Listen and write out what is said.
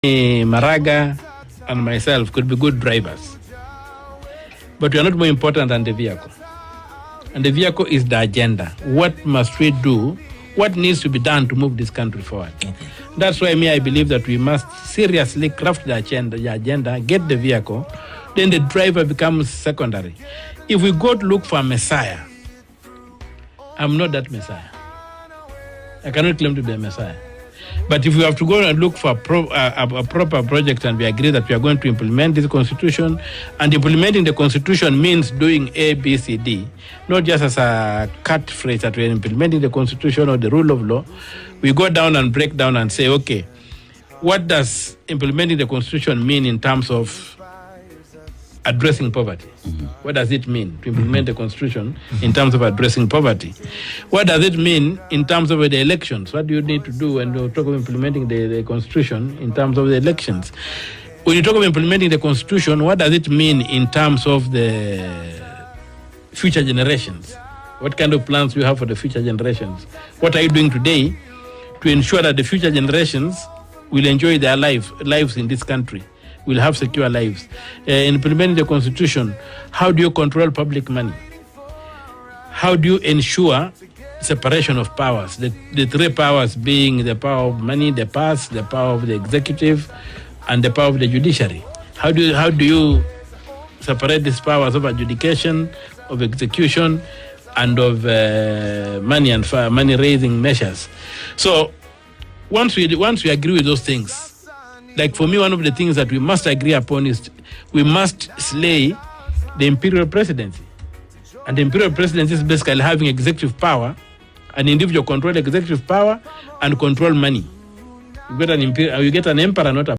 Maraga and myself could be good drivers, but we are not more important than the vehicle. And the vehicle is the agenda. What must we do? What needs to be done to move this country forward? Okay. That's why I believe that we must seriously craft the agenda, get the vehicle, then the driver becomes secondary. If we go to look for a messiah, I'm not that messiah. I cannot claim to be a messiah. But if we have to go and look for a proper project, and we agree that we are going to implement this constitution, and implementing the constitution means doing A, B, C, D, not just as a cut phrase that we are implementing the constitution or the rule of law, we go down and break down and say, okay, what does implementing the constitution mean in terms of addressing poverty? Mm-hmm. What does it mean to implement the constitution in terms of addressing poverty? What does it mean in terms of the elections? What do you need to do when you talk of implementing the constitution in terms of the elections? When you talk of implementing the constitution, what does it mean in terms of the future generations? What kind of plans do you have for the future generations? What are you doing today to ensure that the future generations will enjoy their lives in this country, will have secure lives? Implementing the constitution, how do you control public money? How do you ensure separation of powers? The three powers being the power of money, the purse, the power of the executive, and the power of the judiciary. How do you separate these powers of adjudication, of execution, and of money and money-raising measures? So once we agree with those things, like for me, one of the things that we must agree upon is we must slay the imperial presidency. And the imperial presidency is basically having executive power, an individual control executive power, and control money. You get an emperor, not a